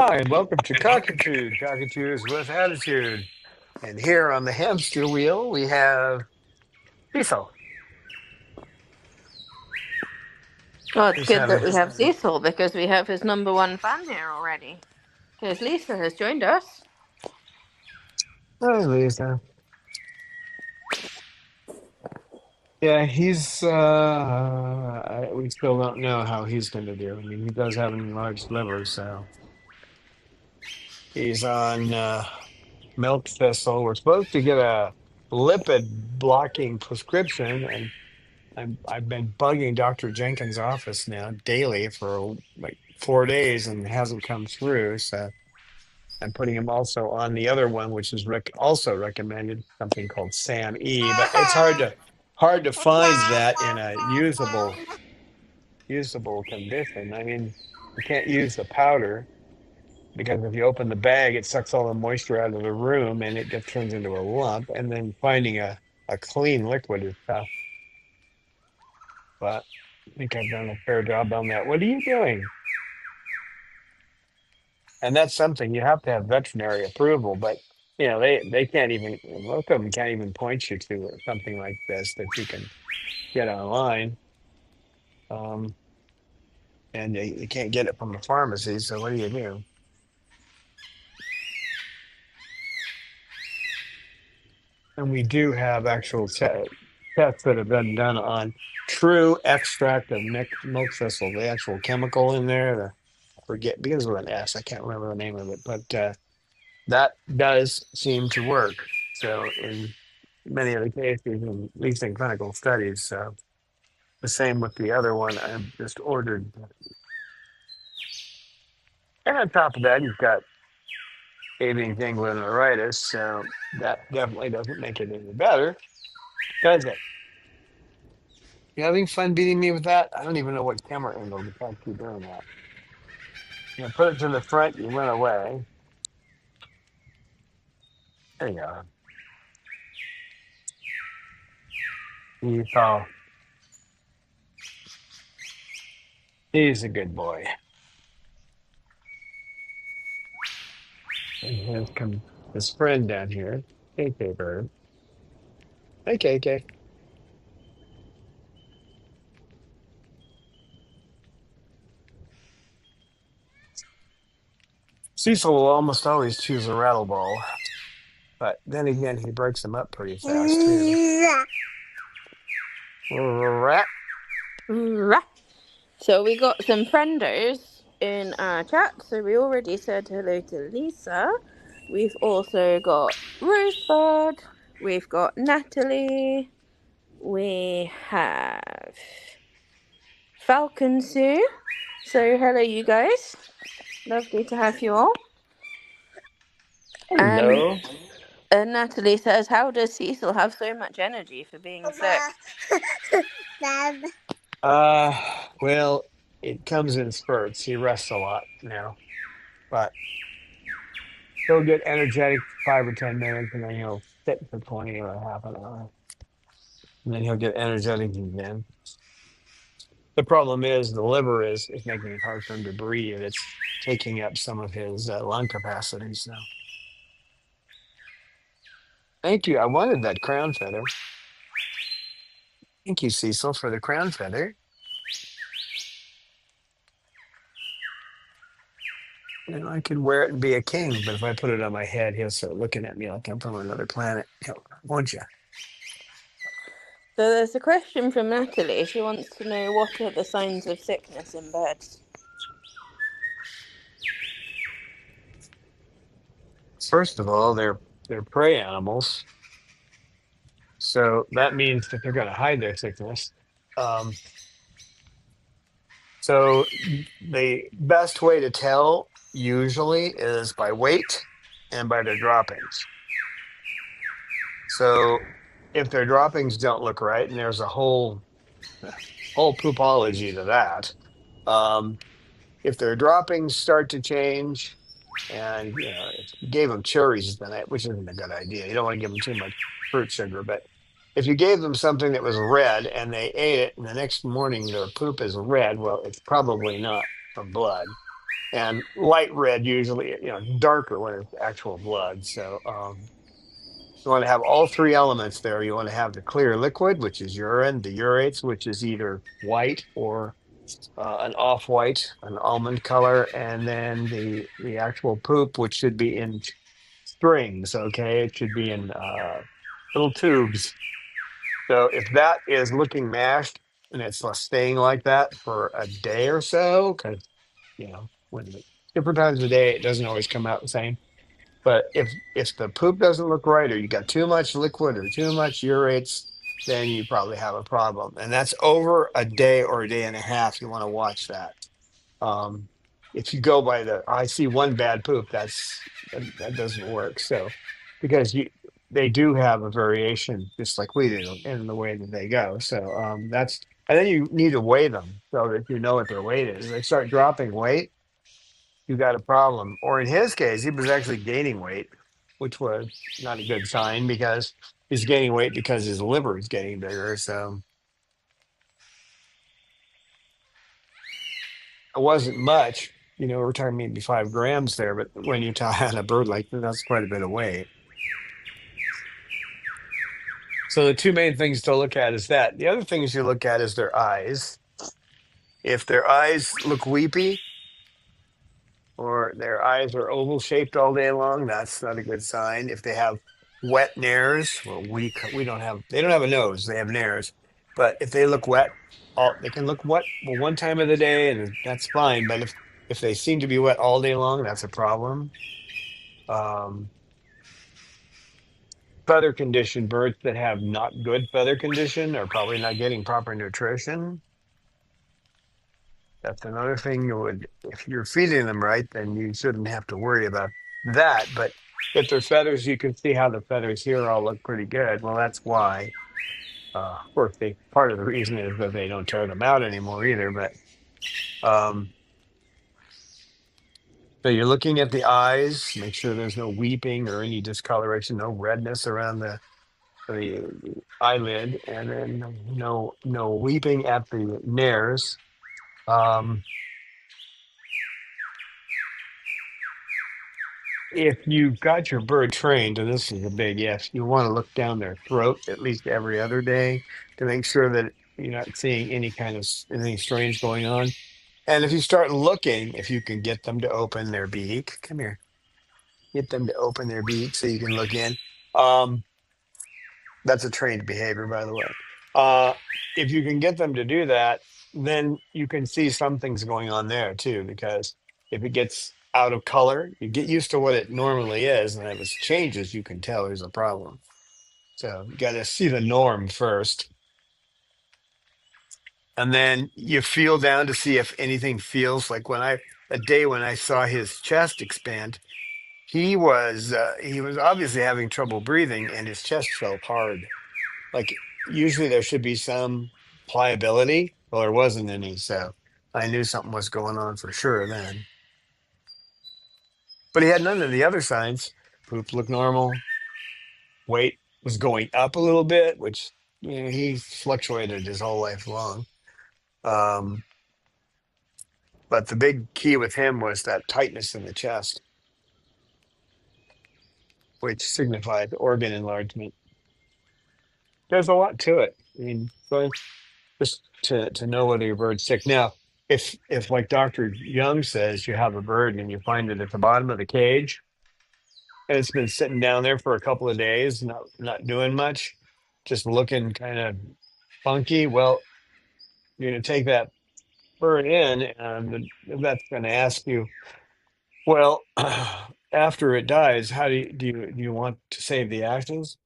Hi, and welcome to Cockatoos with Attitude. And here on the hamster wheel, we have Cecil. Well, it's He's good that having, we have Cecil because we have his number one fan here already. Because Lisa has joined us. hi, Lisa. Yeah, we still don't know how he's going to do. I mean, he does have an enlarged liver, so he's on milk thistle. We're supposed to get a lipid blocking prescription, and I've been bugging Dr. Jenkins' office now daily for like 4 days and it hasn't come through. So I'm putting him also on the other one, which is also recommended, something called Sam E. But it's hard to find that in a usable condition. I mean, you can't use the powder because if you open the bag, it sucks all the moisture out of the room and it just turns into a lump. And then finding a clean liquid is tough. But I think I've done a fair job on that. What are you doing? And that's something you have to have veterinary approval, but they can't even, most of them can't even point you to something like this that you can get online. Um, and you can't get it from the pharmacy. So what do you do? And we do have actual tests that have been done on true extract of milk thistle, the actual chemical in there. I forget because of an S. I can't remember the name of it, but that does seem to work. So in many of the cases, at least in clinical studies, so the same with the other one I've just ordered. And on top of that, you've got avian ganglionaritis, so that definitely doesn't make it any better, does it? You having fun beating me with that? I don't even know what camera angle to talk to doing that. Put it to the front, you run away. There you go. Oh, he's a good boy. And here comes his friend down here, KK Bird. Hey, KK. Cecil will almost always choose a rattle ball, but then again, he breaks them up pretty fast, too. Rat. So we got some friendos in our chat. So we already said hello to Lisa. We've also got Rosebud. We've got Natalie. We have Falcon Sue. So hello, you guys. Lovely to have you all. And Hello. Natalie says, "How does Cecil have so much energy for being sick?" Well, it comes in spurts. He rests a lot now, but he'll get energetic for 5 or 10 minutes, and then he'll sit for 20 or a half an hour, and then he'll get energetic again. The problem is the liver is making it hard for him to breathe. It's taking up some of his lung capacities now. Thank you. I wanted that crown feather. Thank you, Cecil, for the crown feather. I could wear it and be a king, but if I put it on my head, he'll start looking at me like I'm from another planet. Won't you? So there's a question from Natalie. She wants to know what are the signs of sickness in birds. First of all, they're prey animals, so that means that they're going to hide their sickness. Um, so the best way to tell usually is by weight and by their droppings. So if their droppings don't look right, and there's a whole poopology to that. Um, if their droppings start to change, and if you gave them cherries tonight, which isn't a good idea. You don't want to give them too much fruit sugar, but if you gave them something that was red and they ate it, and the next morning their poop is red, well, it's probably not from blood. and light red usually, darker when it's actual blood. So you want to have all three elements there. You want to have the clear liquid, which is urine, the urates, which is either white or an off-white, an almond color, and then the actual poop, which should be in strings. Okay, it should be in little tubes. So if that is looking mashed and it's staying like that for a day or so, because when different times of the day it doesn't always come out the same. But if the poop doesn't look right, or you got too much liquid or too much urates, then you probably have a problem. And that's over a day or a day and a half. You want to watch that. Um, if you go by I see one bad poop, that doesn't work. So because they do have a variation, just like we do, in the way that they go. So and then you need to weigh them so that you know what their weight is. If they start dropping weight, you got a problem. Or in his case, he was actually gaining weight, which was not a good sign because he's gaining weight because his liver is getting bigger. So it wasn't much. We're talking maybe 5 grams there, but when you tie on a bird like that, that's quite a bit of weight. So the two main things to look at is that. The other things you look at is their eyes. If their eyes look weepy or their eyes are oval shaped all day long, that's not a good sign. If they have wet nares, well, we don't have they don't have a nose, they have nares. But if they look wet, they can look wet one time of the day, and that's fine. But if they seem to be wet all day long, that's a problem. Um, Feather condition birds that have not good feather condition are probably not getting proper nutrition. That's another thing if you're feeding them right, then you shouldn't have to worry about that. But if their feathers, you can see how the feathers here all look pretty good. Well, that's why. Of course, part of the reason is that they don't tear them out anymore either. But um, so you're looking at the eyes, make sure there's no weeping or any discoloration, no redness around the eyelid, and then no weeping at the nares. Um, if you've got your bird trained, and this is a big if, you want to look down their throat at least every other day to make sure that you're not seeing any kind of anything strange going on. And if you start looking, if you can get them to open their beak, come here, get them to open their beak so you can look in. Um, That's a trained behavior, by the way. Uh, if you can get them to do that, then you can see some things going on there too. Because if it gets out of color, you get used to what it normally is, and if it changes, you can tell there's a problem. So you got to see the norm first, and then you feel down to see if anything feels like a day when I saw his chest expand, he was obviously having trouble breathing, and his chest felt hard. Like usually there should be some pliability. Well, there wasn't any, so I knew something was going on for sure then. But he had none of the other signs. Poop looked normal. Weight was going up a little bit, which he fluctuated his whole life long. Um, but the big key with him was that tightness in the chest, which signified organ enlargement. There's a lot to it. I mean, just to know whether your bird's sick. Now, if like Dr. Young says, you have a bird and you find it at the bottom of the cage and it's been sitting down there for a couple of days, not doing much, just looking kind of funky, well, you're going to take that bird in, and that's going to ask you, well, after it dies, how do you want to save the ashes?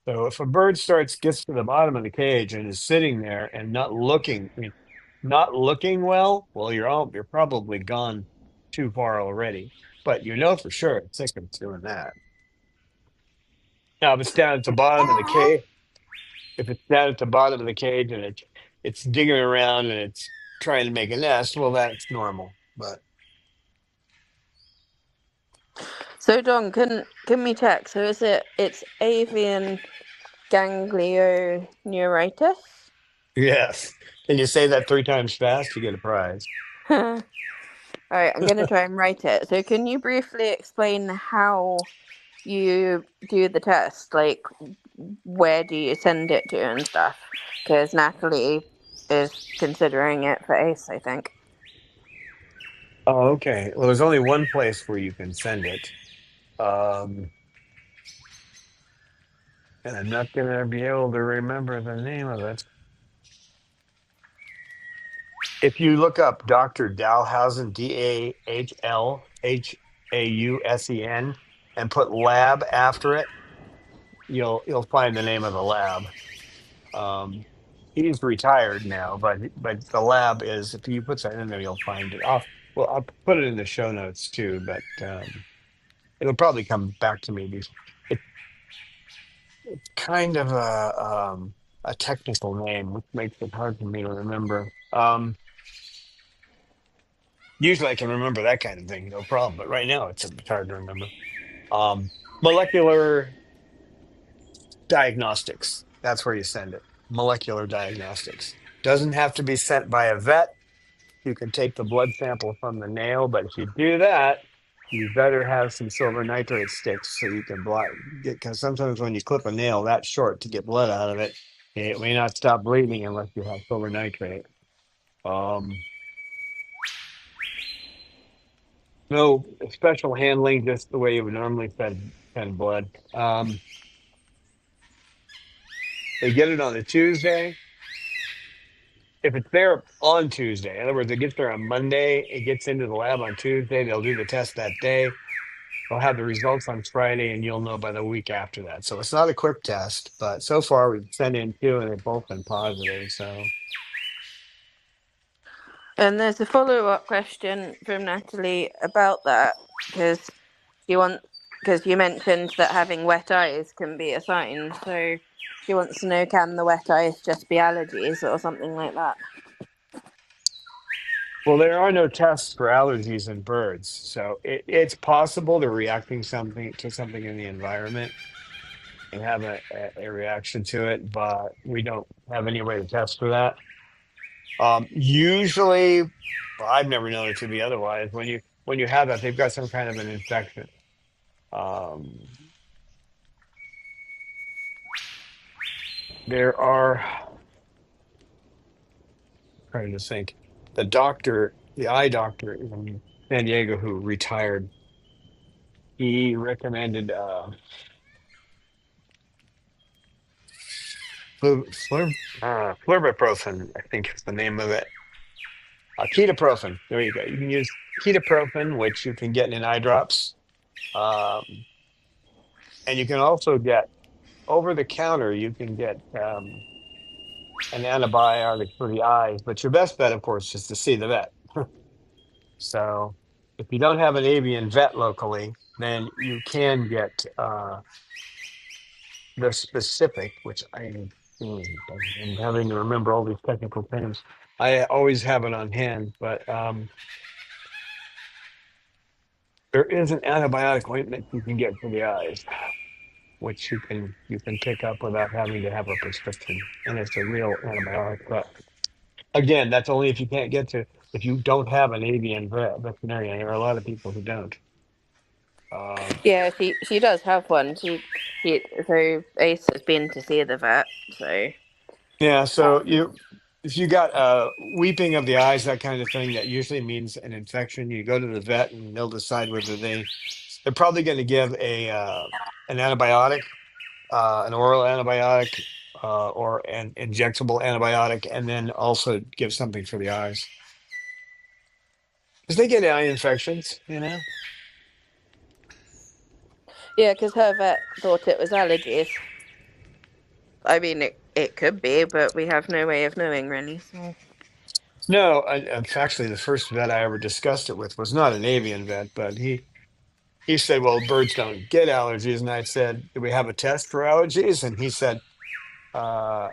So if a bird gets to the bottom of the cage and is sitting there and not looking, I mean, not looking well, you're probably gone too far already. But you know for sure it's sick of doing that. Now, if it's down at the bottom of the cage, if it's down at the bottom of the cage and it's digging around and it's trying to make a nest, well, that's normal. But So Don, can we check? So it's avian ganglioneuritis? yes, can you say that 3 times fast? You get a prize. All right, I'm gonna try and write it. So, can you briefly explain how you do the test? Like, where do you send it to and stuff? Because Natalie is considering it for Ace, I think. Oh, okay. Well, there's only one place where you can send it. Um, and I'm not going to be able to remember the name of it. If you look up Dr. Dalhousen, Dahlhausen, and put lab after it, you'll find the name of the lab. Um, he's retired now, but the lab is, if you put that in there, you'll find it. I'll put it in the show notes too, but it'll probably come back to me. It's kind of a technical name, which makes it hard for me to remember. Usually I can remember that kind of thing, no problem. But right now it's hard to remember. Molecular diagnostics. That's where you send it. Molecular diagnostics. Doesn't have to be sent by a vet. You can take the blood sample from the nail, but if you do that, you better have some silver nitrate sticks so you can get, because sometimes when you clip a nail that short to get blood out of it, it may not stop bleeding unless you have silver nitrate. Um, no special handling, just the way you would normally send blood. They get it on a Tuesday. If it's there on Tuesday, in other words, it gets there on Monday, it gets into the lab on Tuesday, they'll do the test that day. They'll have the results on Friday, and you'll know by the week after that. So it's not a quick test, but so far we've sent in two, and they've both been positive. So, And there's a follow-up question from Natalie about that because she wants because you mentioned that having wet eyes can be a sign. So she wants to know, can the wet eyes just be allergies or something like that? well, there are no tests for allergies in birds, so it's possible they're reacting something to something in the environment and have a reaction to it, but we don't have any way to test for that. Usually, well, I've never known it to be otherwise. When you have that, they've got some kind of an infection. Um, there are trying to think. The eye doctor in San Diego who retired, he recommended flurbiprofen, I think is the name of it. Ketoprofen. There you go. You can use ketoprofen, which you can get in eye drops, um, and you can also get over the counter. You can get an antibiotic for the eyes, but your best bet, of course, is to see the vet. So if you don't have an avian vet locally, then you can get the specific, which I'm having to remember all these technical terms. I always have it on hand, but there is an antibiotic ointment you can get for the eyes, which you can pick up without having to have a prescription, and it's a real antibiotic. But again, that's only if you can't get to if you don't have an avian veterinarian. There are a lot of people who don't. Um, Yeah, she does have one. So Ace has been to see the vet. So Yeah, so if you got weeping of the eyes, that kind of thing, that usually means an infection. You go to the vet and they'll decide whether they're probably going to give an antibiotic, an oral antibiotic, or an injectable antibiotic, and then also give something for the eyes because they get eye infections. yeah, because her vet thought it was allergies. I mean, it could be, but we have no way of knowing really. So No, actually, the first vet I ever discussed it with was not an avian vet, but he said, "Well, birds don't get allergies," and I said, "Do we have a test for allergies?" And he said,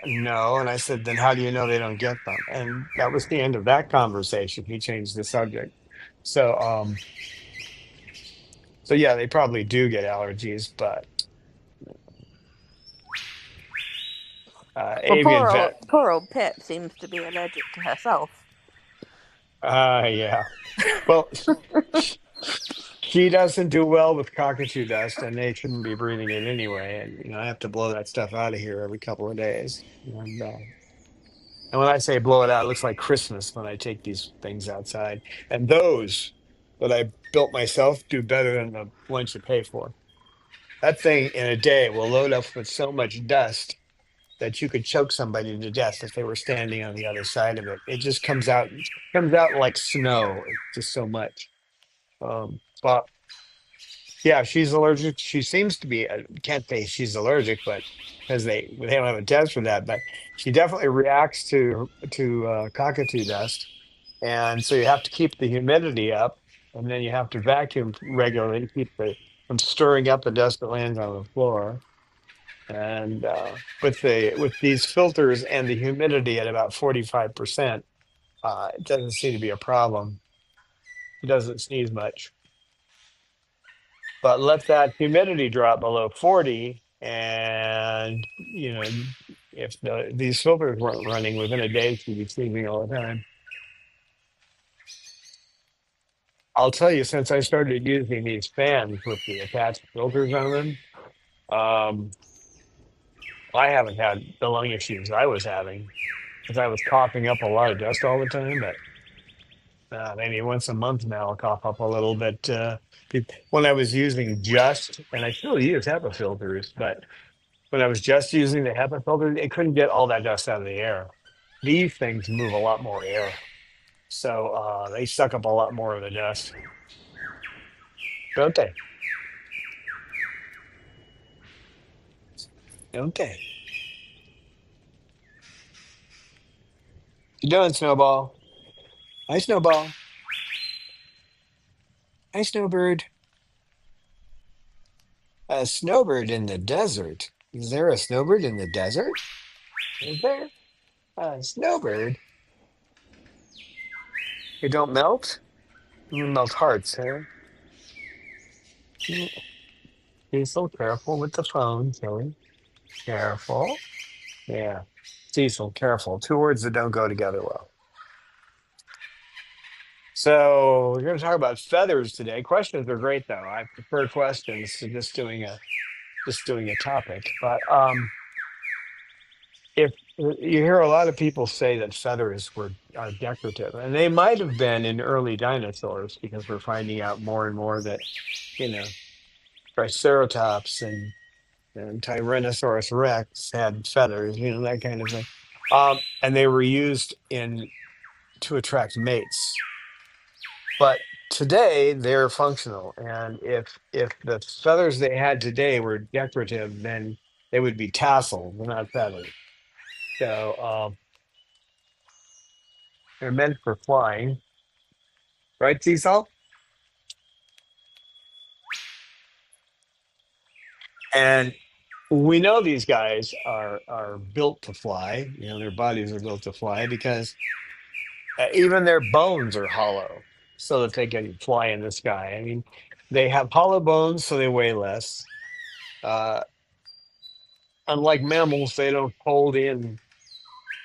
no. And I said, "Then how do you know they don't get them?" And that was the end of that conversation. He changed the subject. So, so yeah, they probably do get allergies, but well, avian vet. poor old Pip seems to be allergic to herself. Yeah. Well, she doesn't do well with cockatoo dust, and they shouldn't be breathing it anyway. And I have to blow that stuff out of here every couple of days. And when I say blow it out, it looks like Christmas when I take these things outside. And those that I built myself do better than the ones you pay for. That thing in a day will load up with so much dust that you could choke somebody to death if they were standing on the other side of it. It just comes out like snow. It's just so much. But yeah, she's allergic. She seems to be. Can't say she's allergic, but because they don't have a test for that. But she definitely reacts to cockatoo dust, and so you have to keep the humidity up, and then you have to vacuum regularly to keep the from stirring up the dust that lands on the floor. And with these filters and the humidity at about 45%, it doesn't seem to be a problem. It doesn't sneeze much. But let that humidity drop below 40, and if these filters weren't running within a day, she'd be sneezing all the time. I'll tell you, since I started using these fans with the attached filters on them, um, I haven't had the lung issues I was having because I was coughing up a lot of dust all the time. But maybe once a month now, I'll cough up a little bit. When I was using and I still use HEPA filters, but when I was just using the HEPA filter, it couldn't get all that dust out of the air. These things move a lot more air, so they suck up a lot more of the dust, don't they? Don't they? You doing, Snowball? Hi, Snowball. Hi, Snowbird. A snowbird in the desert. Is there a snowbird in the desert? Is there a snowbird? You don't melt? You melt hearts, huh? Mm, be so careful with the phone, Kelly. Careful. Yeah. Cecil, careful. Two words that don't go together well. So we're going to talk about feathers today. Questions are great, though. I prefer questions to just doing a topic. But if you hear a lot of people say that feathers are decorative, and they might have been in early dinosaurs because we're finding out more and more that you know Triceratops and Tyrannosaurus Rex had feathers, that kind of thing. And they were used in to attract mates. But today they're functional, and if the feathers they had today were decorative, then they would be tassels, not feathers. So they're meant for flying, right, Cecil? And we know these guys are built to fly. Their bodies are built to fly because even their bones are hollow, so that they can fly in the sky. I mean, they have hollow bones, so they weigh less. Uh, Unlike mammals, they don't hold in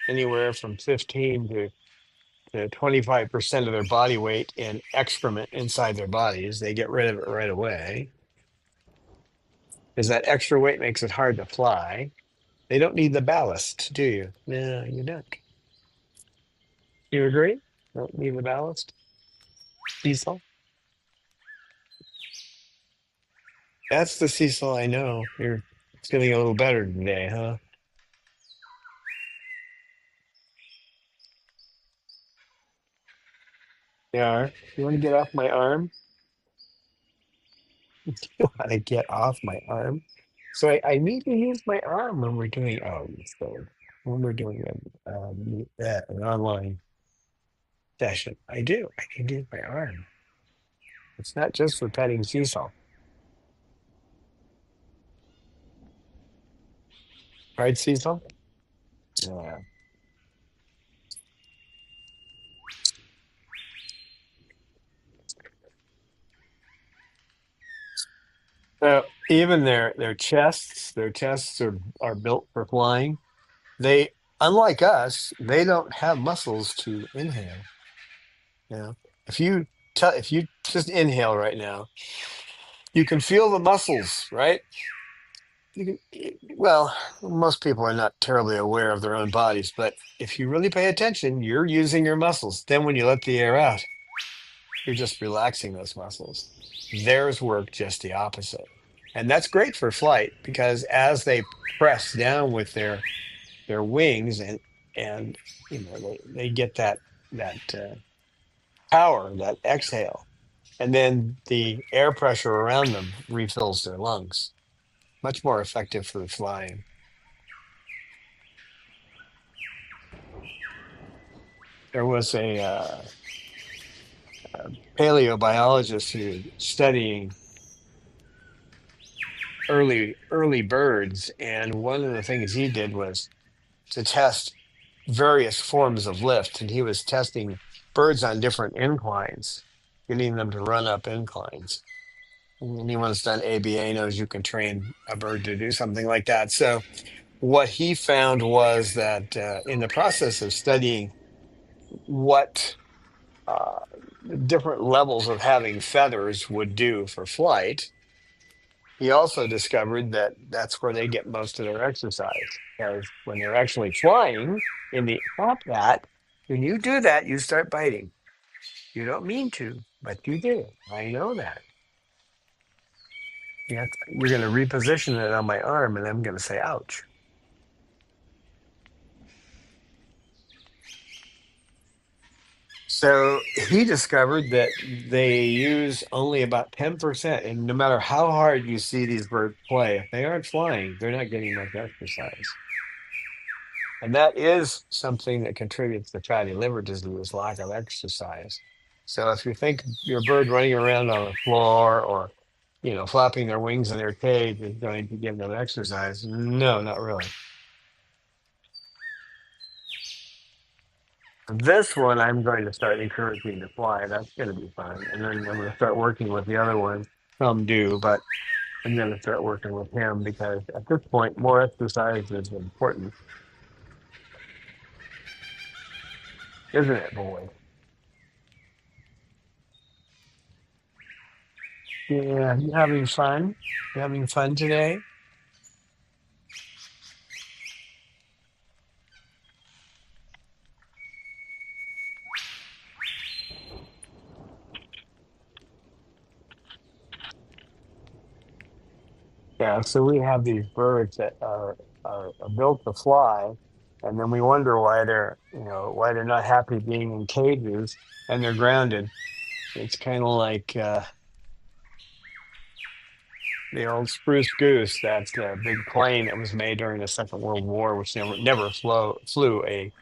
anywhere from 15 to 25% of their body weight in excrement inside their bodies. They get rid of it right away because that extra weight makes it hard to fly. They don't need the ballast, do you? No, you don't. You agree? Don't need the ballast, Cecil? That's the Cecil I know. You're feeling a little better today, huh? Yeah. You want to get off my arm? You want to get off my arm? So I need to use my arm when we're doing when we're doing an online session. I do. I need to use my arm. It's not just for petting Cecil, right, Cecil? Yeah. So even their chests are built for flying. They, unlike us, they don't have muscles to inhale. You know, if you just inhale right now, you can feel the muscles, right? You can, well, most people are not terribly aware of their own bodies, but if you really pay attention, you're using your muscles. Then when you let the air out, you're just relaxing those muscles. Theirs work just the opposite. And that's great for flight because as they press down with their wings and you know they get that power, that exhale, and then the air pressure around them refills their lungs. Much more effective for flying. There was a paleobiologist who studying early birds, and one of the things he did was to test various forms of lift, and he was testing birds on different inclines, getting them to run up inclines. Anyone who's done ABA knows you can train a bird to do something like that. So what he found was that in the process of studying what uh, different levels of having feathers would do for flight, he also discovered that that's where they get most of their exercise. Because when they're actually flying in the top hat, when you do that, you start biting. You don't mean to, but you do. I know that. You're going to reposition it on my arm, and I'm going to say, ouch. So he discovered that they use only about 10%. And no matter how hard you see these birds play, if they aren't flying, they're not getting much exercise. And that is something that contributes to fatty liver disease, lack of exercise. So if you think your bird running around on the floor or, flapping their wings in their cage is going to give them exercise, no, not really. This one, I'm going to start encouraging to fly. That's going to be fun. And then I'm going to start working with the other one. Some do, but I'm going to start working with him because at this point, more exercise is important, isn't it, boy? Yeah, you having fun? You having fun today? Yeah, so we have these birds that are built to fly, and then we wonder why they're not happy being in cages and they're grounded. It's kind of like the old spruce goose. That's the big plane that was made during the Second World War, which never flew a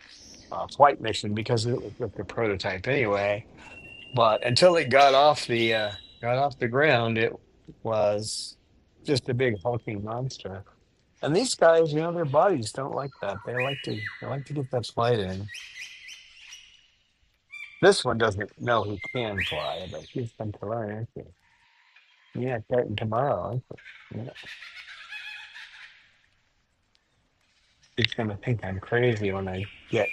flight mission because it was just a prototype anyway. But until it got off the ground, it was just a big hulking monster. And these guys, their bodies don't like that. They like to get that flight in. This one doesn't know he can fly, but he's going to learn, aren't you? Yeah, starting tomorrow, aren't you? Yeah. He's going to think I'm crazy when I get.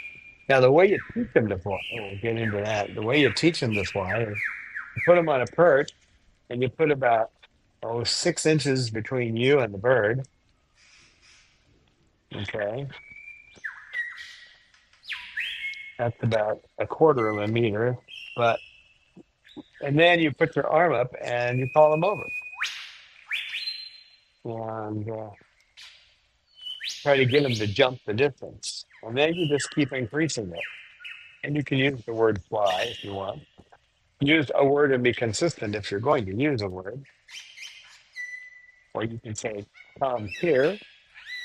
Now, the way you teach them to fly, we'll get into that. The way you teach them to fly is you put them on a perch and you put about 6 inches between you and the bird. Okay, that's about a quarter of a meter. But and then you put your arm up and you call them over and try to get them to jump the distance. And then you just keep increasing it. And you can use the word fly if you want. Use a word and be consistent if you're going to use a word. Or you can say, come here,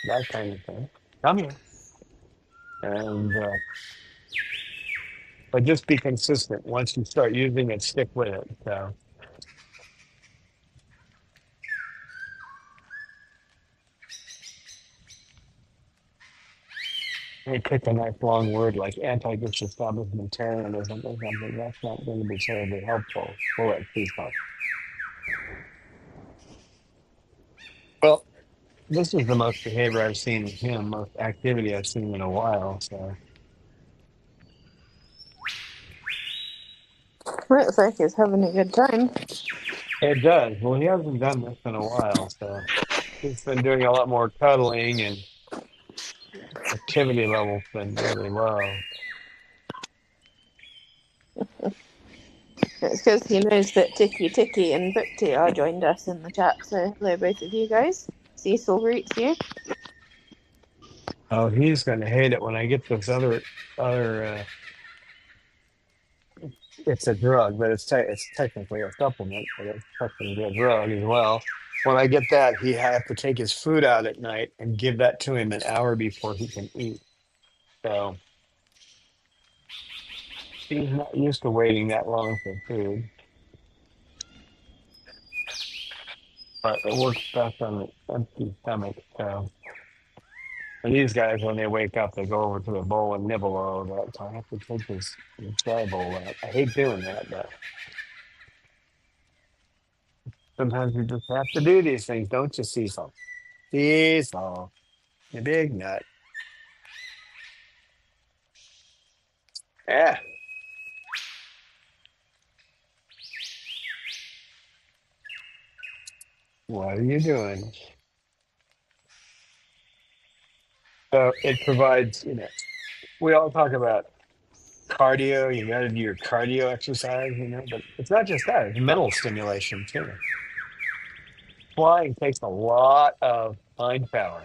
that kind of thing. Come here. And but just be consistent. Once you start using it, stick with it. So you pick a nice long word like anti-disestablishmentarianism or something. That's not going to be terribly helpful. Will it? Please help. Well, this is the most behavior I've seen in him, most activity I've seen in a while. So Looks like he's having a good time. It does. Well, he hasn't done this in a while, so he's been doing a lot more cuddling and activity level's been really low. It's because he knows that Tiki Tiki and Bookty are joined us in the chat. So hello, both of you guys. Cecil greets you. Oh, he's going to hate it when I get this other. It's a drug, but it's technically a supplement, but it's technically a drug as well. When I get that, he have to take his food out at night and give that to him an hour before he can eat. So he's not used to waiting that long for food, but it works best on an empty stomach. So and these guys, when they wake up, they go over to the bowl and nibble all of that. So I have to take this dry bowl out. I hate doing that, but sometimes you just have to do these things, don't you, Cecil? Cecil, you big nut. Yeah. What are you doing? So it provides, we all talk about cardio. You got to do your cardio exercise, but it's not just that, it's mental stimulation too. Flying takes a lot of mind power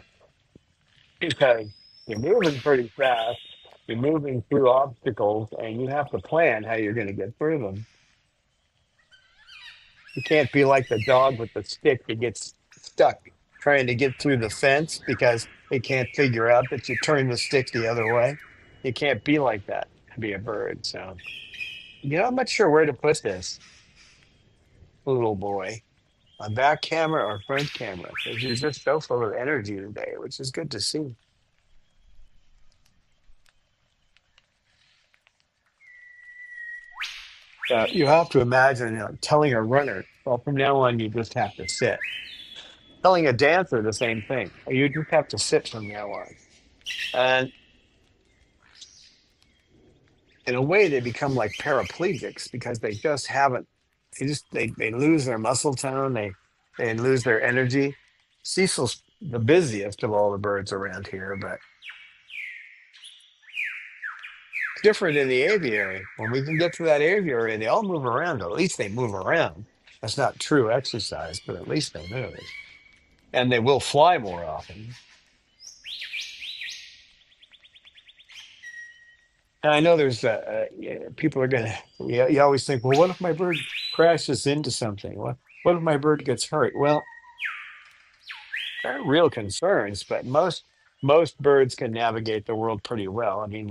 because you're moving pretty fast, you're moving through obstacles, and you have to plan how you're going to get through them. You can't be like the dog with the stick that gets stuck trying to get through the fence because it can't figure out that you turn the stick the other way. You can't be like that to be a bird. So, I'm not sure where to put this little boy on back camera or front camera because he's just so full of energy today, which is good to see. You have to imagine telling a runner, well, from now on, you just have to sit. Telling a dancer the same thing. You just have to sit from now on. And in a way they become like paraplegics because they just haven't they lose their muscle tone, they lose their energy. Cecil's the busiest of all the birds around here, but it's different in the aviary. When we can get to that aviary, they all move around. At least they move around. That's not true exercise, but at least they move, and they will fly more often. And I know there's yeah, people are gonna. You always think, well, what if my bird crashes into something? What if my bird gets hurt? Well, there are real concerns, but most birds can navigate the world pretty well. I mean,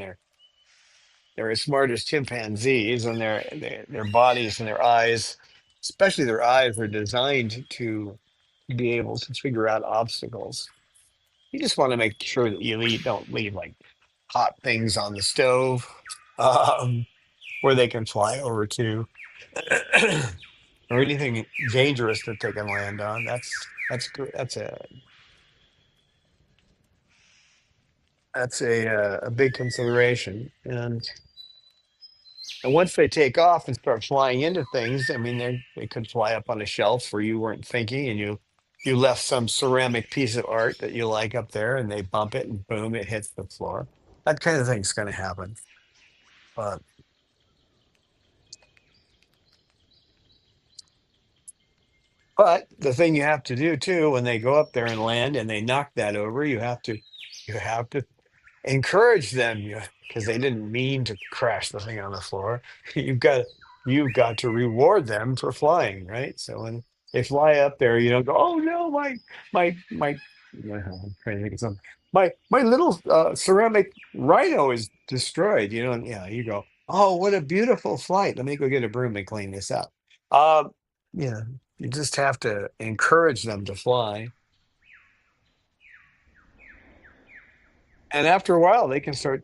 they're as smart as chimpanzees, and their bodies and their eyes, especially their eyes, are designed to be able to figure out obstacles. You just want to make sure that don't leave like hot things on the stove, um, where they can fly over to, or anything dangerous that they can land on. That's good. That's a big consideration. And once they take off and start flying into things, I mean, they could fly up on a shelf where you weren't thinking, and you left some ceramic piece of art that you like up there, and they bump it, and boom, it hits the floor. That kind of thing's going to happen. But but the thing you have to do too when they go up there and land and they knock that over, you have to encourage them because they didn't mean to crash the thing on the floor. You've got you've got to reward them for flying, right? So when they fly up there, you don't go, "Oh no, my." I'm trying to think of something. My little ceramic rhino is destroyed. And yeah, you go, "Oh, what a beautiful flight! Let me go get a broom and clean this up." Um, yeah, you just have to encourage them to fly, and after a while, they can start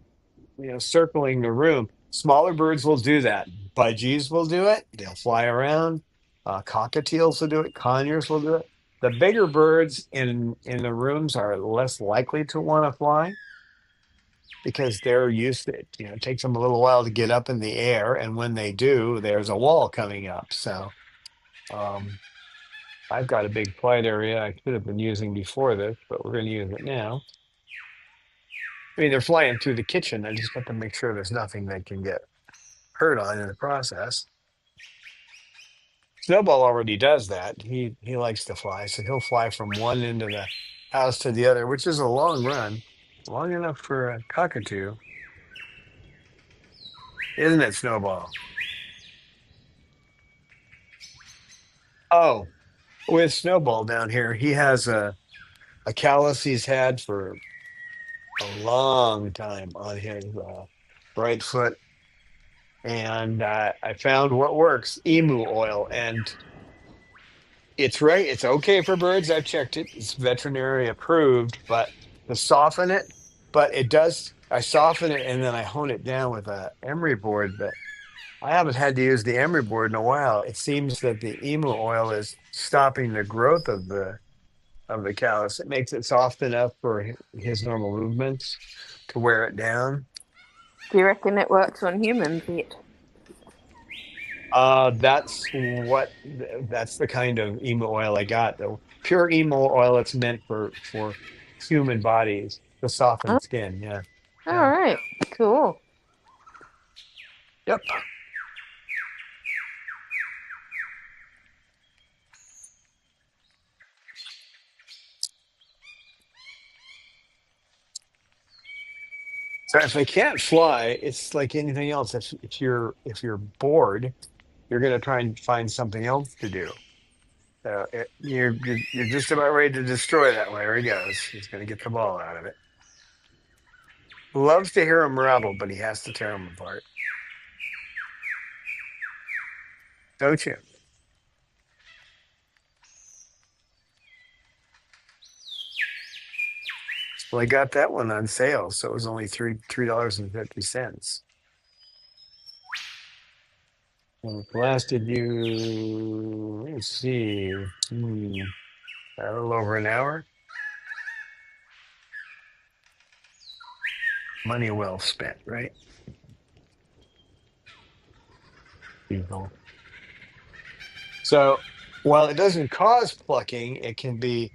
circling the room. Smaller birds will do that. Budgies will do it. They'll fly around. Cockatiels will do it. Conures will do it. The bigger birds in the rooms are less likely to want to fly. because they're used to it. It takes them a little while to get up in the air, and when they do, there's a wall coming up. So um, I've got a big flight area I should have been using before this, but we're going to use it now. I mean, they're flying through the kitchen. I just have to make sure there's nothing they can get hurt on in the process. Snowball already does that. He likes to fly, so he'll fly from one end of the house to the other, which is a long run, long enough for a cockatoo, isn't it, Snowball? Oh, with Snowball down here, he has a callus he's had for a long time on his right foot, and I found what works: emu oil, and it's right. It's okay for birds. I've checked it. It's veterinary approved, but to soften it, but it does. I soften it and then I hone it down with a emery board. But I haven't had to use the emery board in a while. It seems that the emu oil is stopping the growth of the callus. It makes it soft enough for his normal movements to wear it down. Do you reckon it works on humans yet? That's the kind of emu oil I got. The pure emu oil, it's meant for human bodies to soften Oh, skin. Yeah. all Yeah. right, cool. Yep. So if they can't fly, it's like anything else. If you're bored, you're gonna try and find something else to do. You're just about ready to destroy that. There he goes. He's gonna get the ball out of it. Loves to hear him rattle, but he has to tear them apart. Don't you? Well, I got that one on sale, so it was only $3.50. And it lasted you, let's see, a little over an hour. Money well spent, right? People. So while it doesn't cause plucking, it can be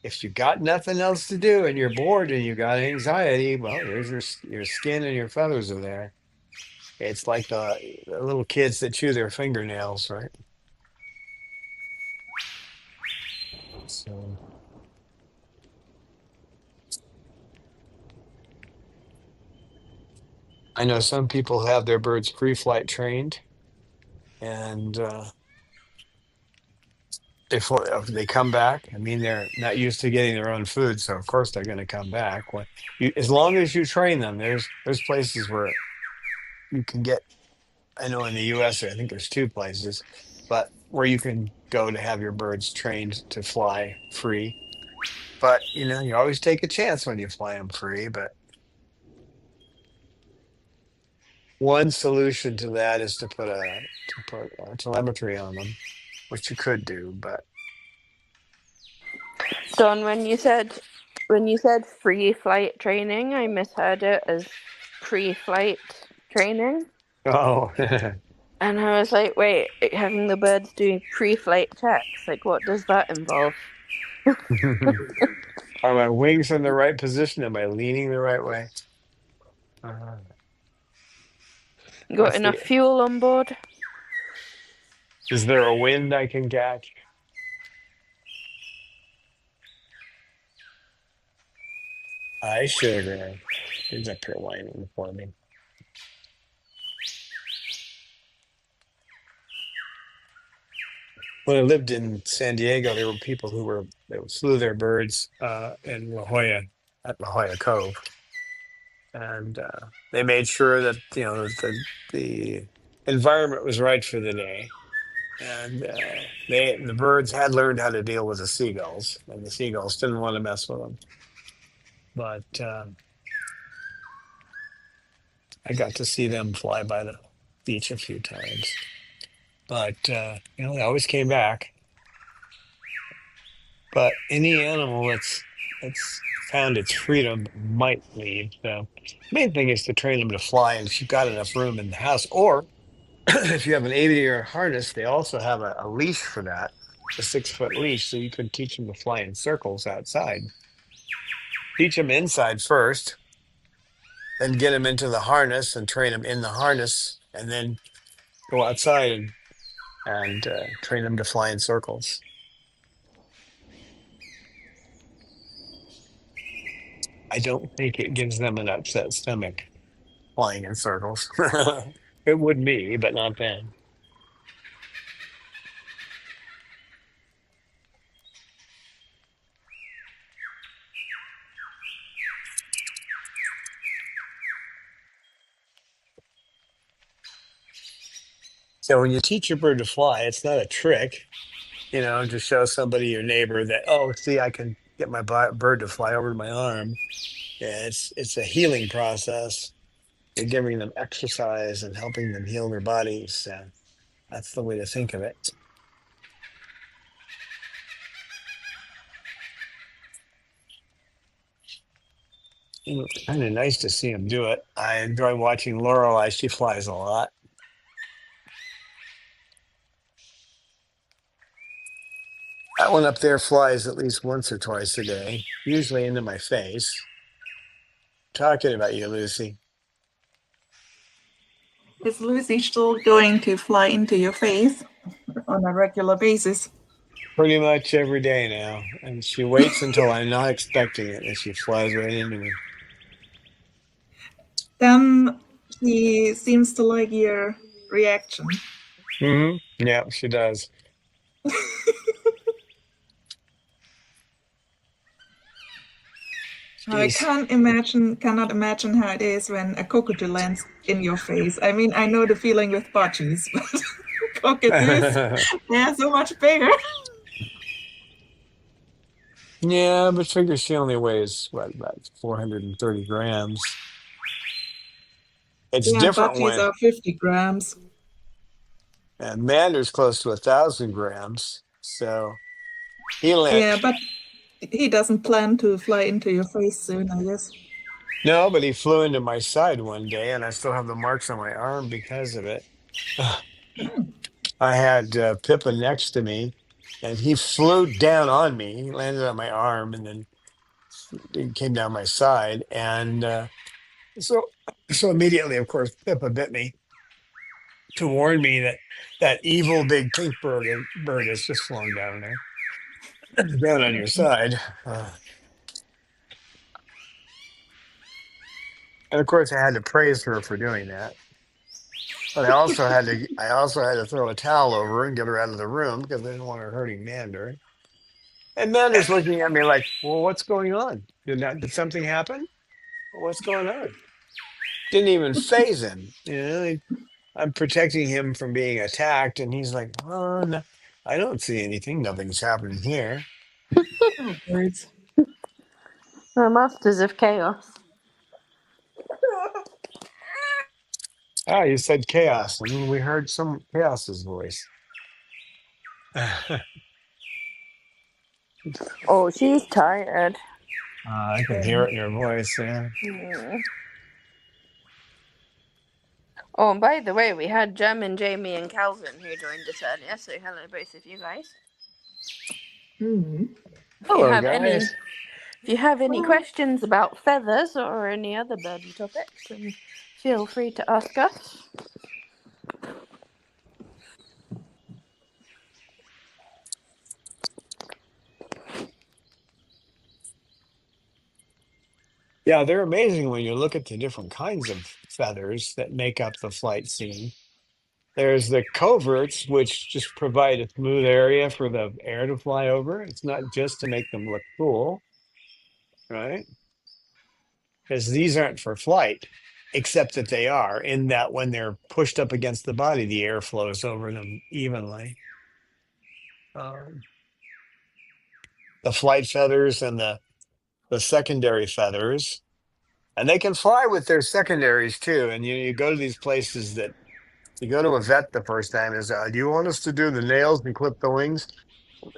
if you got nothing else to do and you're bored and you got anxiety. Well, there's your skin and your feathers are there. It's like the little kids that chew their fingernails, right? So I know some people have their birds pre-flight trained, and if they come back, I mean, they're not used to getting their own food, so of course they're going to come back. As long as you train them, there's places where you can get. I know in the U.S. I think there's two places, but where you can go to have your birds trained to fly free. But you always take a chance when you fly them free. But one solution to that is to put telemetry on them, which you could do, but Don, when you said free flight training, I misheard it as pre-flight training, oh. and I was like, wait, having the birds doing pre-flight checks, like what does that involve? Are my wings in the right position? Am I leaning the right way? Uh, Got what's enough the? fuel on board? Is there a wind I can catch? I should have. He's up here whining for me. When I lived in San Diego, there were people that flew their birds in La Jolla at La Jolla Cove, and they made sure that the environment was right for the day, and the birds had learned how to deal with the seagulls, and the seagulls didn't want to mess with them. But I got to see them fly by the beach a few times. But they always came back. But any animal that's found its freedom might leave. So main thing is to train them to fly, and if you've got enough room in the house, or if you have an aviator harness, they also have a leash for that, a 6 foot leash, so you could teach them to fly in circles outside. Teach them inside first, then get them into the harness and train them in the harness, and then go outside and train them to fly in circles. I don't think it gives them an upset stomach flying in circles. It would me, but not them. So when you teach your bird to fly, it's not a trick, to show somebody, your neighbor, that, oh, see, I can get my bird to fly over my arm. Yeah, it's a healing process. You're giving them exercise and helping them heal their bodies. That's the way to think of it. Kind of nice to see them do it. I enjoy watching Lorelei. She flies a lot. That one up there flies at least once or twice a day, usually into my face. Talking about you, Lucy. Is Lucy still going to fly into your face on a regular basis? Pretty much every day now. And she waits until I'm not expecting it, and she flies right into me. Then she seems to like your reaction. Yeah, she does. I She's cannot imagine how it is when a cockatoo lands in your face. I mean, I know the feeling with budgies, but cockatoos, they're so much bigger. Yeah, but figure she only weighs what, about 430 grams. It's Yeah, different budgies when are 50 grams. Mander's close to 1,000 grams. So he let Yeah, but he doesn't plan to fly into your face soon, I guess. no, but he flew into my side one day, and I still have the marks on my arm because of it. I had Pippa next to me, and he flew down on me. He landed on my arm, and then he came down my side, and so so immediately, of course, Pippa bit me to warn me that that evil big pink bird has just flown down there, down on your side. And of course, I had to praise her for doing that. But I also had to throw a towel over her and get her out of the room because I didn't want her hurting Mander. And Mander's looking at me like, "Well, what's going on? Did something happen? What's going on?" Didn't even phase him. I'm protecting him from being attacked, and he's like, "Oh, no, I don't see anything. Nothing's happening here." Oh, birds. The masters of chaos. Ah, you said chaos, and we heard some chaos's voice. Oh, she's tired. I can hear it in your voice. Yeah. Hmm. Oh, and by the way, we had Jem and Jamie and Calvin who joined us earlier, so hello both of you guys. Mm. If you Hello, have any guys. if you have any questions about feathers or any other birdie topics, then feel free to ask us. Yeah, they're amazing when you look at the different kinds of feathers that make up the flight scene. There's the coverts, which just provide a smooth area for the air to fly over. It's not just to make them look cool, right? Because these aren't for flight, except that they are, in that when they're pushed up against the body, the air flows over them evenly. Um, the flight feathers and the secondary feathers, and they can fly with their secondaries too. And you go to these places that you go to a vet the first time is, do you want us to do the nails and clip the wings?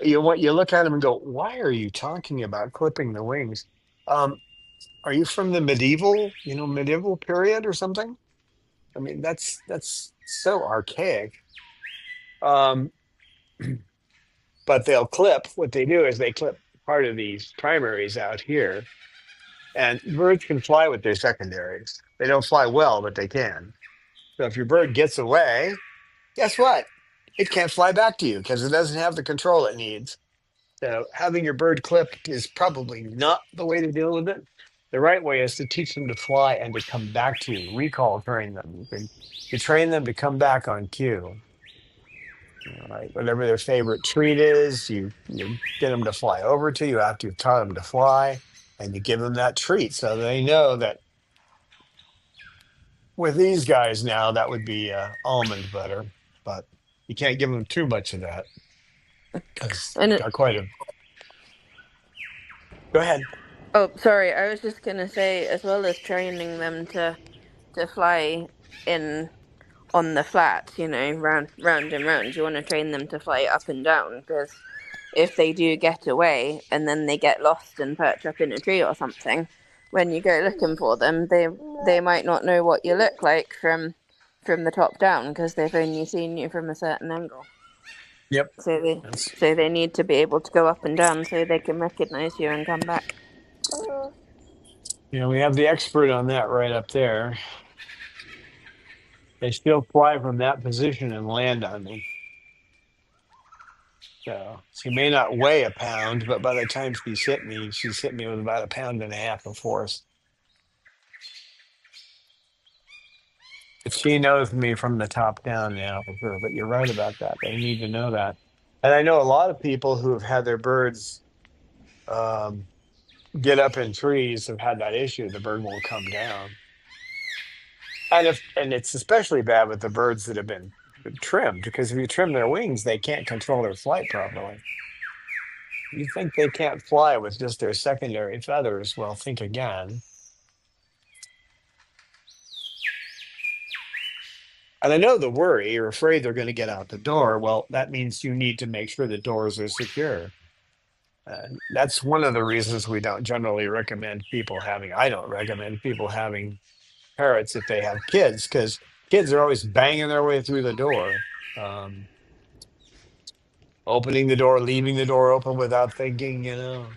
You look at them and go, why are you talking about clipping the wings? Um, are you from the medieval period or something? I mean, that's so archaic. Um, but they'll clip. What they do is they clip part of these primaries out here, and birds can fly with their secondaries. They don't fly well, but they can. So if your bird gets away, guess what? It can't fly back to you because it doesn't have the control it needs. So having your bird clipped is probably not the way to deal with it. The right way is to teach them to fly and to come back to you. Recall train them. You train them to come back on cue. Right? Whatever their favorite treat is, you get them to fly over to you after you've taught them to fly, and you give them that treat so they know that with these guys now that would be almond butter, but you can't give them too much of that because And got quite a. Go ahead. oh, sorry, I was just gonna say, as well as training them to fly in on the flat, round and round. You want to train them to fly up and down because if they do get away and then they get lost and perch up in a tree or something, when you go looking for them, they might not know what you look like from the top down because they've only seen you from a certain angle. Yep. So they That's so they need to be able to go up and down so they can recognize you and come back. we have the expert on that right up there. They still fly from that position and land on me. So she may not weigh a pound, but by the time she's hit me with about a pound and a half of force. If she knows me from the top down now, for sure. But you're right about that. They need to know that. And I know a lot of people who have had their birds um, get up in trees have had that issue. The bird won't come down. And it's especially bad with the birds that have been trimmed because if you trim their wings, they can't control their flight properly. You think they can't fly with just their secondary feathers? Well, think again. And I know the worry, you're afraid they're going to get out the door. Well, that means you need to make sure the doors are secure. And that's one of the reasons we don't generally recommend people having, I don't recommend people having parrots if they have kids, because kids are always banging their way through the door, um, opening the door, leaving the door open without thinking.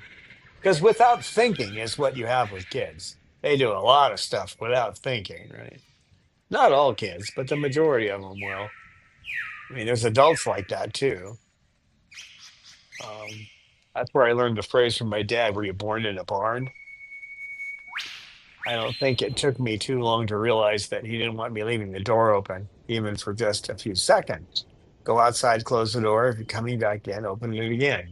Because without thinking is what you have with kids. They do a lot of stuff without thinking, right? Not all kids, but the majority of them will. I mean, there's adults like that too. Um, that's where I learned the phrase from my dad, were you born in a barn? I don't think it took me too long to realize that he didn't want me leaving the door open, even for just a few seconds. Go outside, close the door. If you're coming back in, open it again.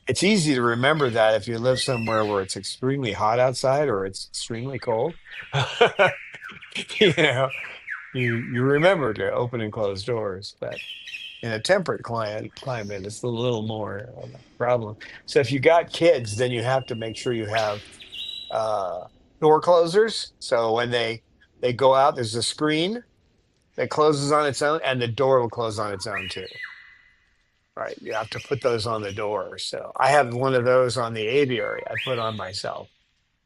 It's easy to remember that if you live somewhere where it's extremely hot outside or it's extremely cold. you know, you remember to open and close doors, but in a temperate climate, it's a little more of a problem. So if you got kids, then you have to make sure you have uh, door closers. So when they go out, there's a screen that closes on its own, and the door will close on its own too. Right? You have to put those on the door. So I have one of those on the aviary I put on myself.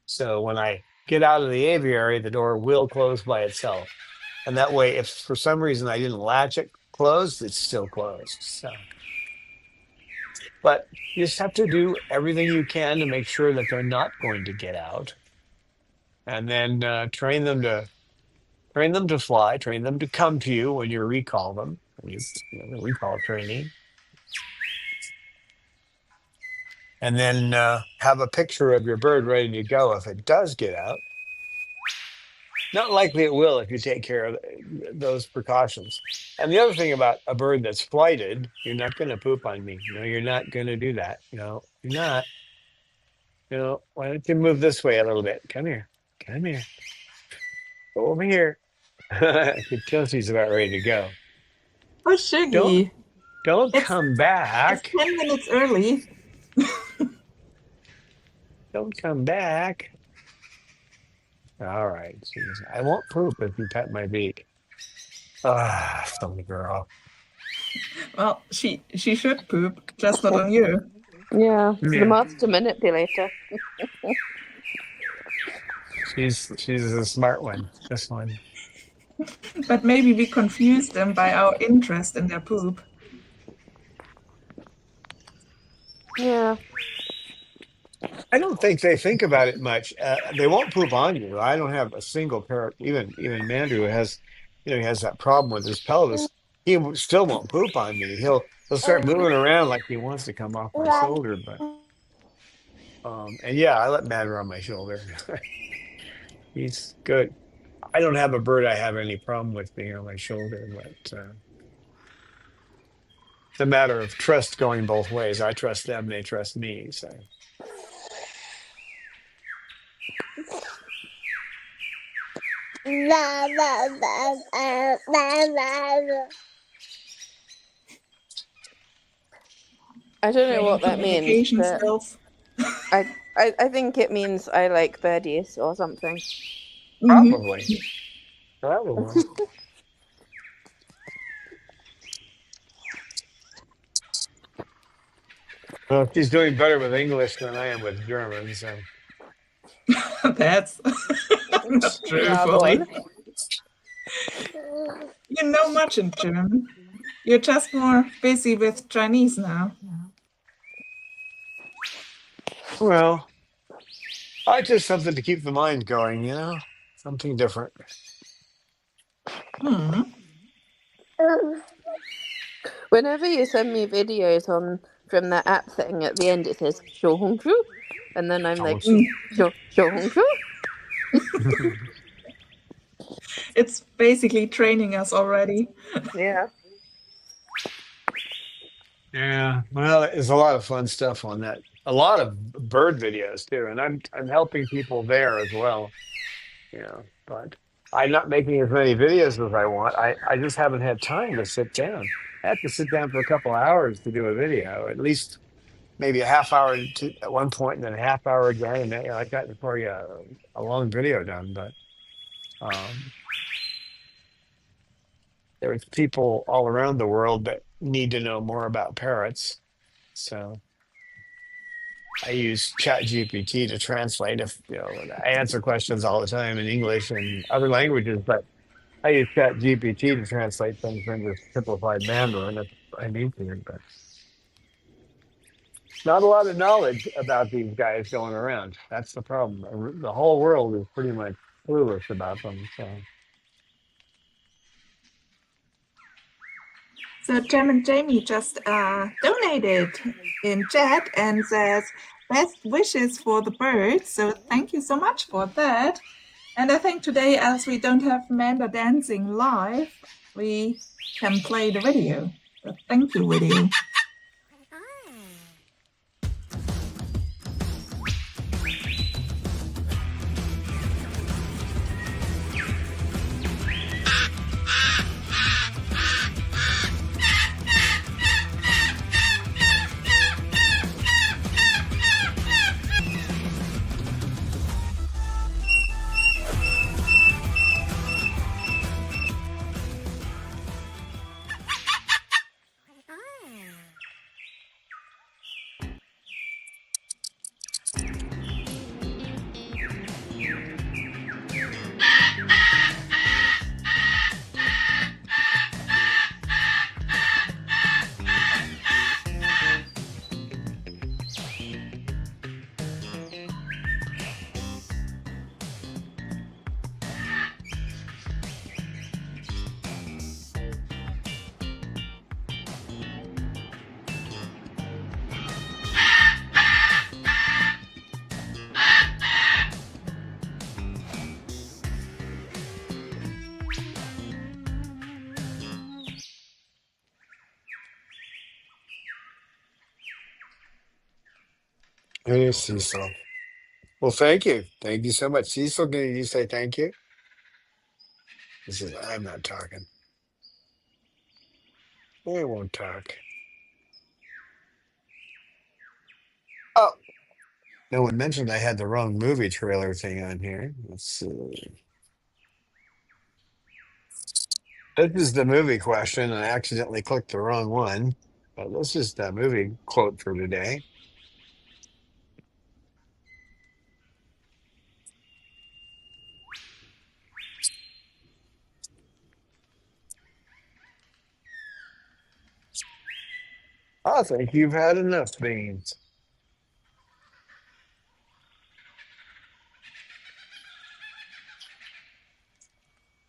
So when I get out of the aviary, the door will close by itself. And that way, if for some reason I didn't latch it closed, it's still closed. So, but you just have to do everything you can to make sure that they're not going to get out, and then train them to fly, train them to come to you when you recall them. When the recall training, and then have a picture of your bird ready to go if it does get out. Not likely it will if you take care of those precautions. And the other thing about a bird that's flighted, you're not going to poop on me. No, you're not going to do that. You're not. Why don't you move this way a little bit? Come here. Come here. Go over here. I could tell she's about ready to go. Oh, Don't Shiggy, don't it's come it's back. 10 minutes early. Don't come back. All right. Jeez. I won't poop if you pet my beak. Ah, silly girl. Well, she should poop, just not on you. Yeah, the Yeah, master manipulator. she's a smart one. This one. But maybe we confuse them by our interest in their poop. Yeah. I don't think they think about it much. They won't poop on you. I don't have a single parrot, even Mandrew who has, he has that problem with his pelvis. Still won't poop on me. He'll start moving around like he wants to come off my shoulder, but and yeah, I let Mandrew on my shoulder. He's good. I don't have a bird I have any problem with being on my shoulder, but it's a matter of trust going both ways. I trust them, they trust me. So I don't know Training what that means, communication but skills. I think it means I like birdies or something. Hmm. probably, probably. Well, she's doing better with English than I am with German. So That's not true, Yeah, go fully. on. You know much in German. You're just more busy with Chinese now. well, I just something to keep the mind going. Something different. Hmm. Whenever you send me videos on from that app thing, at the end it says "shohongchu," and then I'm like Also, Mm. "shohongchu." It's basically training us already. Yeah. yeah. Well, there's a lot of fun stuff on that. A lot of bird videos too, and I'm helping people there as well. But I'm not making as many videos as I want. I just haven't had time to sit down. I have to sit down for a couple of hours to do a video, at least maybe a half hour at one point, and then a half hour again, and then, I got before you a long video done. But um, there's people all around the world that need to know more about parrots, so I use Chat GPT to translate. If I answer questions all the time in English and other languages, but I use Chat GPT to translate things into simplified Mandarin if I need to. But not a lot of knowledge about these guys going around. That's the problem. The whole world is pretty much clueless about them. So So Jem and Jamie just donated in chat and says best wishes for the birds. So thank you so much for that. And I think today, as we don't have Manda dancing live, we can play the video, the thank you video. here's Cecil. Well, thank you so much, Cecil. Can you say thank you? He says I'm not talking. I won't talk. Oh, no one mentioned I had the wrong movie trailer thing on here. Let's see. This is the movie question, and I accidentally clicked the wrong one. But this is the movie quote for today. I think you've had enough beans.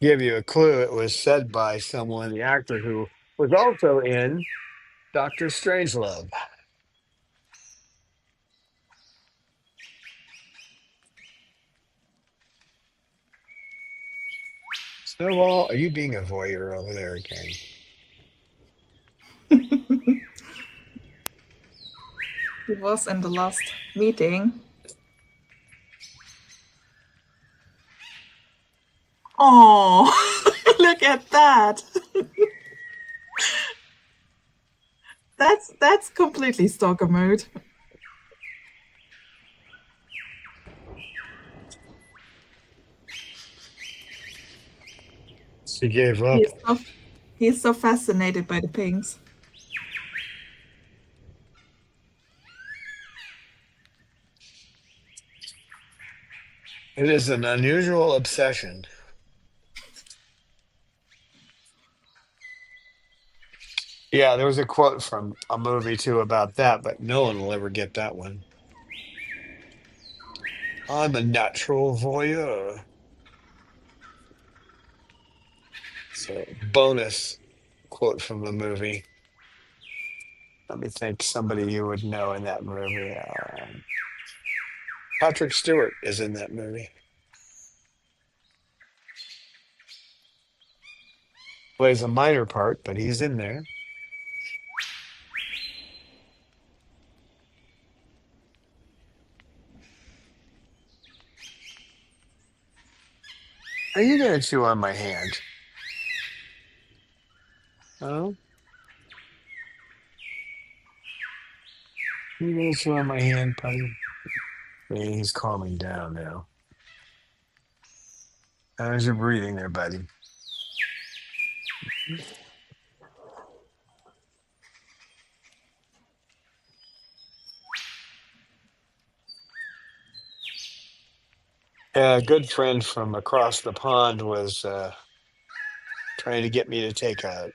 Give you a clue. It was said by someone, the actor who was also in Doctor Strangelove. Snowball, are you being a voyeur over there again? He was in the last meeting. Oh, look at that. That's completely stalker mode. She gave up. He's so fascinated by the pinks. It is an unusual obsession. Yeah, there was a quote from a movie too about that, but no one will ever get that one. I'm a natural voyeur. So, bonus quote from the movie. Let me think somebody you would know in that movie. Patrick Stewart is in that movie. Plays a minor part, but he's in there. Are you going to chew on my hand? Oh, you going to chew on my hand, buddy? Yeah, he's calming down now. How's your breathing there, buddy? A good friend from across the pond was trying to get me to take a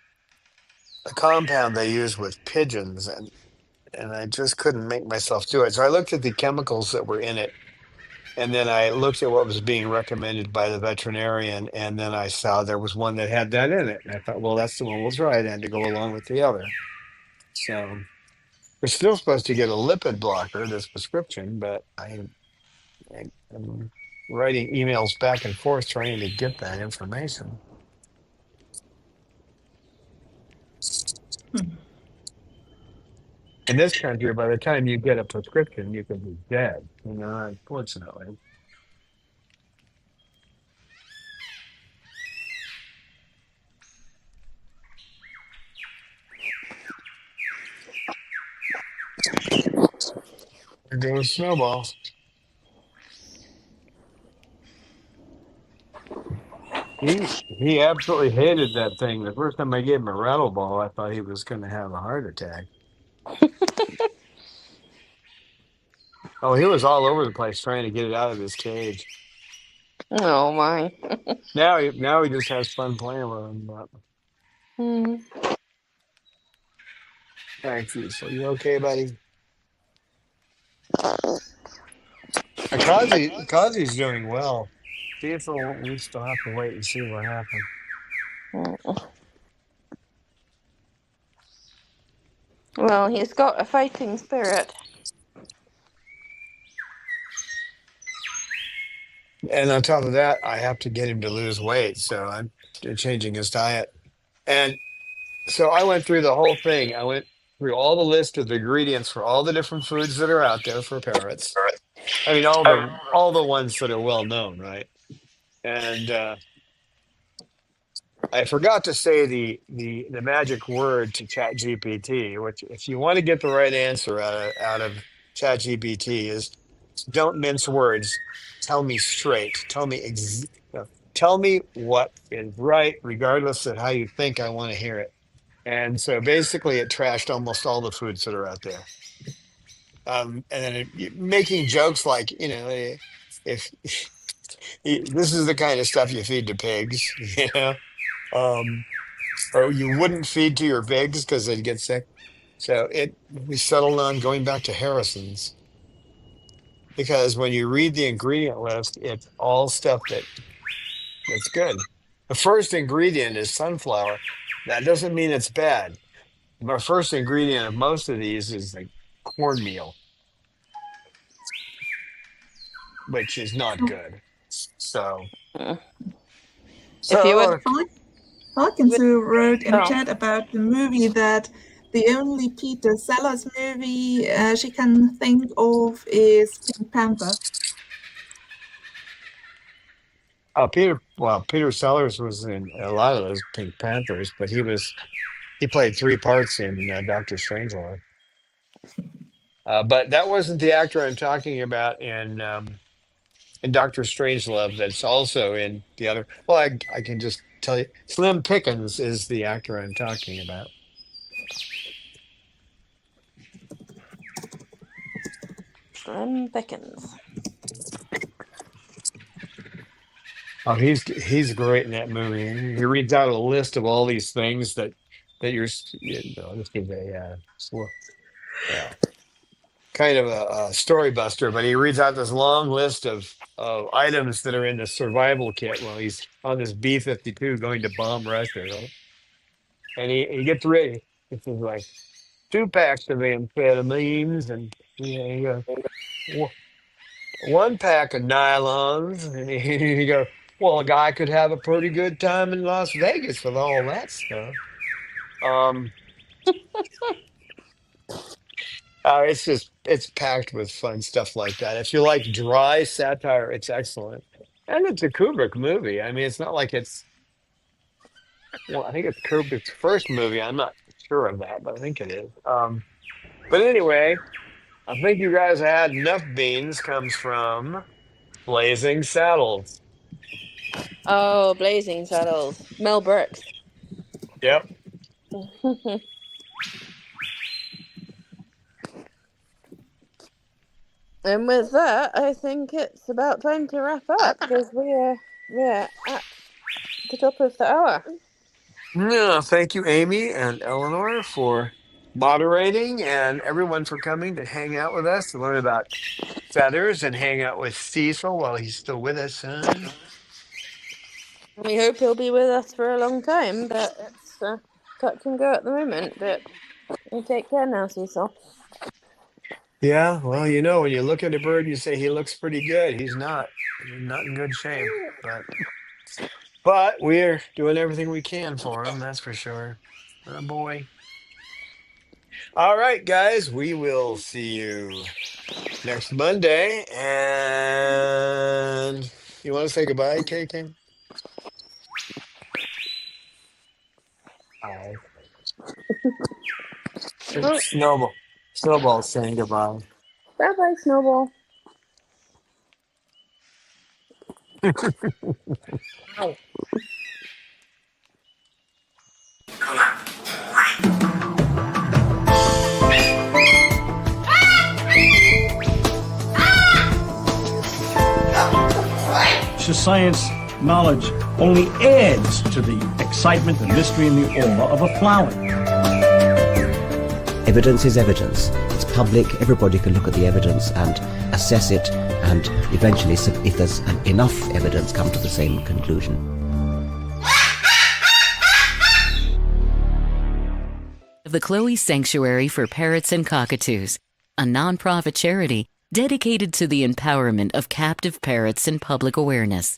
compound they use with pigeons, and I just couldn't make myself do it. So I looked at the chemicals that were in it, and then I looked at what was being recommended by the veterinarian, and then I saw there was one that had that in it. And I thought, well, that's the one we'll try then to go along with the other. So we're still supposed to get a lipid blocker, this prescription, but I'm writing emails back and forth trying to get that information. In this country, by the time you get a prescription, you could be dead, unfortunately. There goes Snowball. He absolutely hated that thing. The first time I gave him a rattle ball, I thought he was going to have a heart attack. Oh, he was all over the place trying to get it out of his cage. Oh my. Now he just has fun playing with him. But Hmm. thank you. So you okay, buddy? Kazi's doing well. Cecil, we still have to wait and see what happens. Well, he's got a fighting spirit. And on top of that, I have to get him to lose weight, so I'm changing his diet. And so I went through the whole thing. I went through all the list of the ingredients for all the different foods that are out there for parrots. I mean, all the ones that are well known, right? And I forgot to say the magic word to ChatGPT, which if you want to get the right answer out of ChatGPT is don't mince words. Tell me straight. Tell me tell me what is right, regardless of how you think I want to hear it. And so basically, it trashed almost all the foods that are out there. And then making jokes like, if this is the kind of stuff you feed to pigs, um, or you wouldn't feed to your pigs because they'd get sick. So we settled on going back to Harrison's because when you read the ingredient list, it's all stuff that's good. The first ingredient is sunflower. That doesn't mean it's bad. The first ingredient of most of these is like cornmeal, which is not good. So, Mm. If you would, so Hawkins, who wrote in oh, chat about the movie that the only Peter Sellers movie she can think of is Pink Panther. Peter Sellers was in a lot of those Pink Panthers, but he played three parts in Doctor Strangelove. But that wasn't the actor I'm talking about in Doctor Strangelove. That's also in the other. Well, I can just tell you, Slim Pickens is the actor I'm talking about. Slim Pickens. Oh, he's great in that movie. He reads out a list of all these things that this is a kind of a story buster, but he reads out this long list of items that are in the survival kit while he's on this B-52 going to bomb Russia, right? And he gets ready. This is like 2 packs of amphetamines and he goes, "Wha- 1 pack of nylons," and he goes, "Well, a guy could have a pretty good time in Las Vegas with all that stuff." Um, it's packed with fun stuff like that. If you like dry satire, it's excellent. And it's a Kubrick movie. I mean, it's not like I think it's Kubrick's first movie. I'm not sure of that, but I think it is. But anyway, I think you guys had enough beans comes from Blazing Saddles. Oh, Blazing Saddles. Mel Brooks. Yep. And with that, I think it's about time to wrap up because we're at the top of the hour. Yeah, thank you, Amy and Eleanor, for moderating and everyone for coming to hang out with us to learn about feathers and hang out with Cecil while he's still with us. We hope he'll be with us for a long time, but it's touch and go at the moment. But you take care now, Cecil. Yeah, well, when you look at a bird, you say he looks pretty good. He's not. He's not in good shape, but we're doing everything we can for him. That's for sure. Oh boy. All right, guys, we will see you next Monday. And you want to say goodbye, KK? Bye. Snowball's saying goodbye. Bye bye, Snowball. Ow. Science knowledge only adds to the excitement, the mystery, and the awe of a flower. Evidence is evidence. It's public. Everybody can look at the evidence and assess it, and eventually, if there's enough evidence, come to the same conclusion. The Chloe Sanctuary for Parrots and Cockatoos, a non-profit charity dedicated to the empowerment of captive parrots and public awareness.